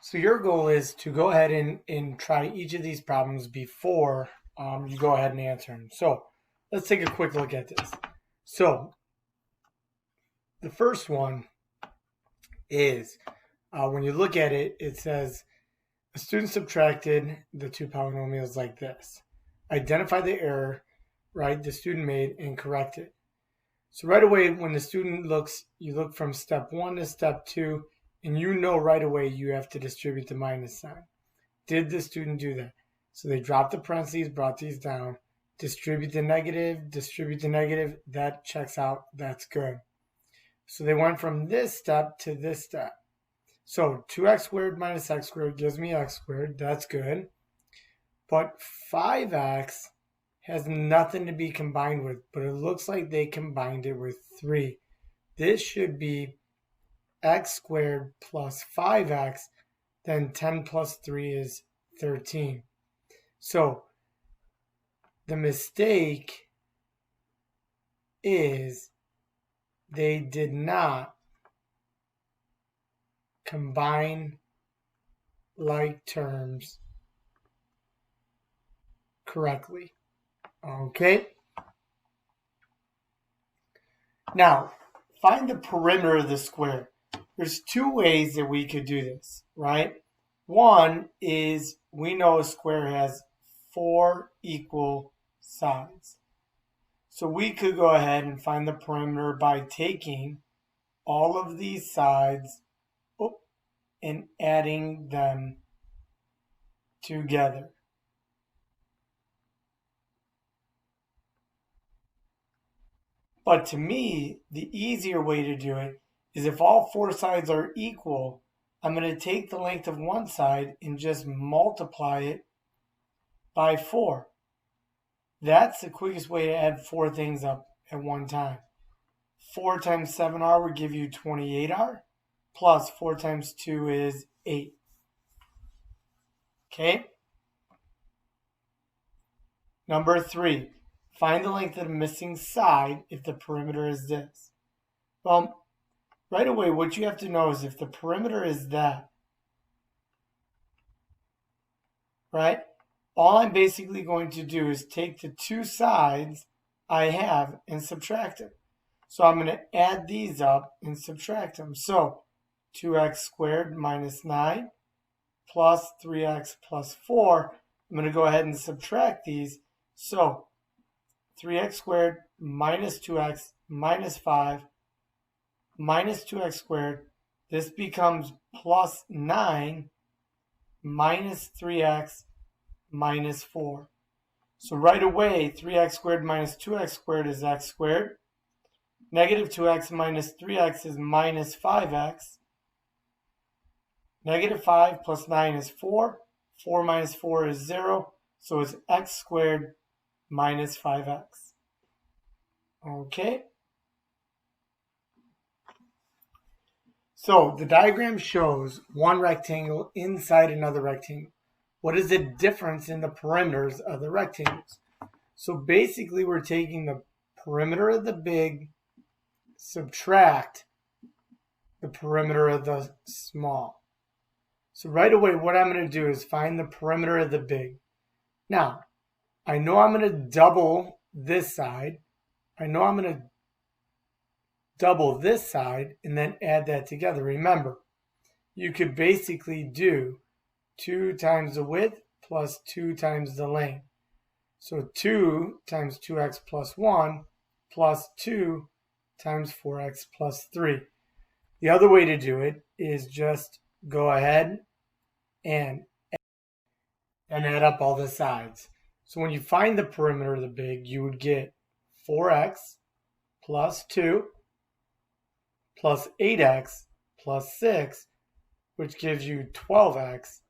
So your goal is to go ahead and try each of these problems before you go ahead and answer them. So let's take a quick look at this. So the first one is when you look at it, it says a student subtracted the two polynomials like this. Identify the error, right, the student made and correct it. So right away, when the student looks, you look from step 1 to step 2, and you know right away you have to distribute the minus sign. Did the student do that? So they dropped the parentheses, brought these down, distribute the negative, that checks out, that's good. So they went from this step to this step. So 2x squared minus x squared gives me x squared, that's good. But 5x has nothing to be combined with, but it looks like they combined it with 3. This should be x squared plus 5x, then 10 plus 3 is 13. So the mistake is they did not combine like terms correctly. Okay? Now, find the perimeter of the square. There's two ways that we could do this, right? One is we know a square has 4 equal sides. So we could go ahead and find the perimeter by taking all of these sides and adding them together. But to me, the easier way to do it is if all 4 sides are equal, I'm going to take the length of one side and just multiply it by 4. That's the quickest way to add 4 things up at one time. 4 times 7r would give you 28r, plus 4 times 2 is 8. Okay? Number 3. Find the length of the missing side if the perimeter is this. Well, right away, what you have to know is if the perimeter is that, right? All I'm basically going to do is take the 2 sides I have and subtract them. So I'm going to add these up and subtract them. So 2x squared minus 9 plus 3x plus 4. I'm going to go ahead and subtract these. So 3x squared minus 2x minus 5 minus 2x squared. This becomes plus 9 minus 3x minus 4. So right away, 3x squared minus 2x squared is x squared. Negative 2x minus 3x is minus 5x. Negative 5 plus 9 is 4. 4 minus 4 is 0. So it's x squared minus 5x. Okay? So the diagram shows one rectangle inside another rectangle. What is the difference in the perimeters of the rectangles? So basically we're taking the perimeter of the big, subtract the perimeter of the small. So right away what I'm going to do is find the perimeter of the big. Now, I know I'm going to double this side. I know I'm going to double this side and then add that together. Remember, you could basically do 2 times the width plus 2 times the length. So 2 times 2x plus 1 plus 2 times 4x plus 3. The other way to do it is just go ahead and add up all the sides. So when you find the perimeter of the big, you would get 4x plus 2 plus 8x plus 6, which gives you 12x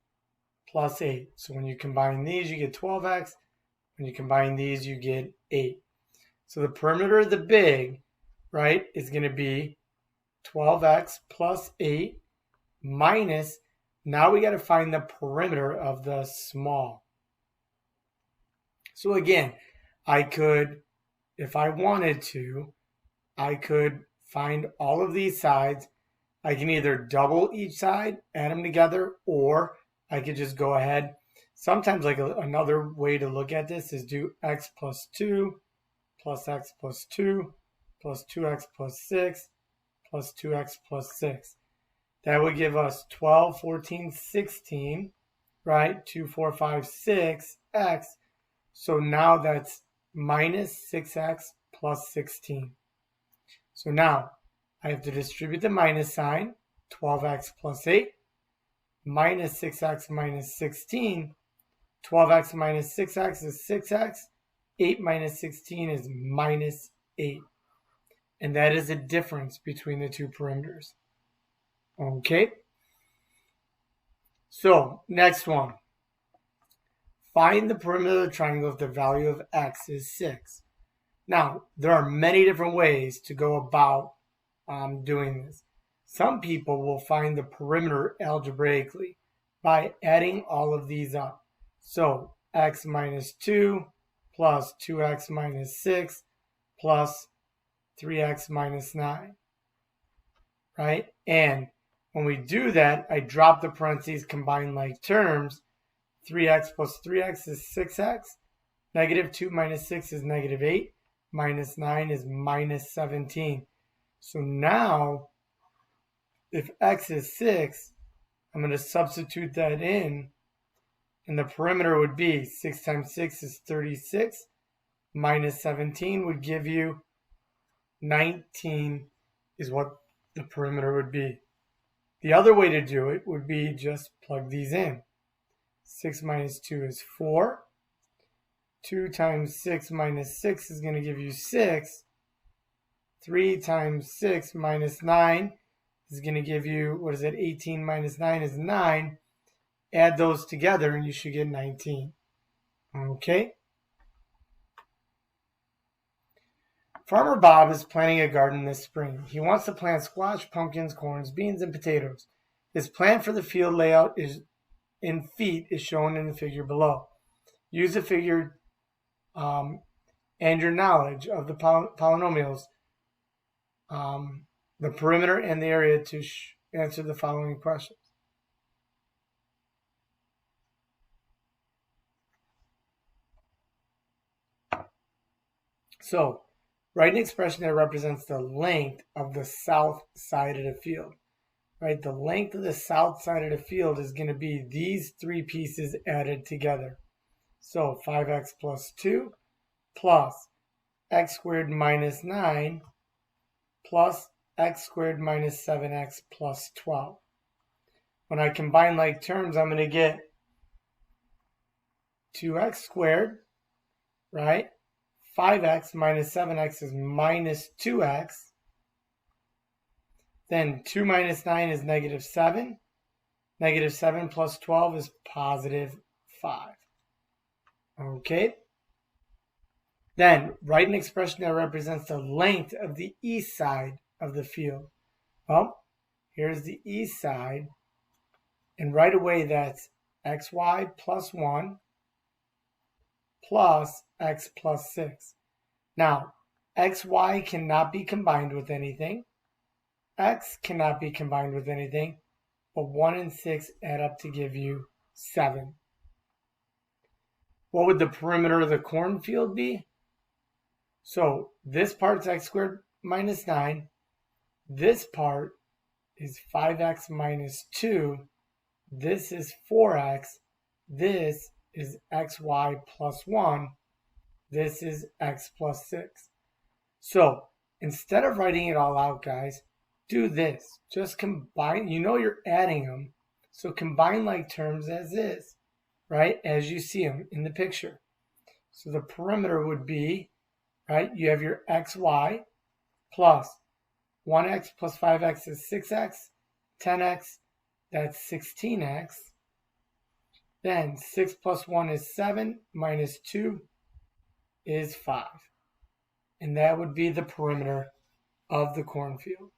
plus 8. So when you combine these, you get 12x. When you combine these, you get 8. So the perimeter of the big, right, is going to be 12x plus 8 minus, now we got to find the perimeter of the small. So again, I could, if I wanted to, I could find all of these sides, I can either double each side, add them together, or I could just go ahead. Sometimes like another way to look at this is do x plus 2 plus x plus 2 plus 2x plus 6 plus 2x plus 6. That would give us 12, 14, 16, right? 2, 4, 5, 6, x. So now that's minus 6x plus 16. So now I have to distribute the minus sign, 12x plus 8, minus 6x minus 16. 12x minus 6x is 6x. 8 minus 16 is minus 8. And that is the difference between the two perimeters. Okay. So, next one. Find the perimeter of the triangle if the value of x is 6. Now, there are many different ways to go about doing this. Some people will find the perimeter algebraically by adding all of these up. So, x minus 2 plus 2x minus 6 plus 3x minus 9, right? And when we do that, I drop the parentheses, combine like terms. 3x plus 3x is 6x. Negative 2 minus 6 is negative 8. Minus 9 is minus 17. So now, if x is 6, I'm going to substitute that in, and the perimeter would be 6 times 6 is 36. Minus 17 would give you 19 is what the perimeter would be. The other way to do it would be just plug these in. 6 minus 2 is 4. 2 times 6 minus 6 is going to give you 6. 3 times 6 minus 9 is going to give you, what is it, 18 minus 9 is 9. Add those together and you should get 19. Okay? Farmer Bob is planting a garden this spring. He wants to plant squash, pumpkins, corns, beans, and potatoes. His plan for the field layout is in feet is shown in the figure below. Use the figure and your knowledge of the polynomials, the perimeter and the area to answer the following questions. So, write an expression that represents the length of the south side of the field. Right, the length of the south side of the field is going to be these three pieces added together. So 5x plus 2 plus x squared minus 9 plus x squared minus 7x plus 12. When I combine like terms, I'm going to get 2x squared, right? 5x minus 7x is minus 2x. Then 2 minus 9 is negative 7. Negative 7 plus 12 is positive 5. Okay? Then, write an expression that represents the length of the east side of the field. Well, here's the east side. And right away, that's xy plus 1 plus x plus 6. Now, xy cannot be combined with anything. X cannot be combined with anything, but 1 and 6 add up to give you 7. What would the perimeter of the cornfield be? So this part's x squared minus 9. This part is 5x minus 2. This is 4x. This is xy plus 1. This is x plus 6. So instead of writing it all out, guys, do this. Just combine. You know you're adding them. So combine like terms as is, right? As you see them in the picture. So the perimeter would be, right? You have your xy plus 1x plus 5x is 6x. 10x, that's 16x. Then 6 plus 1 is 7. Minus 2 is 5. And that would be the perimeter of the cornfield.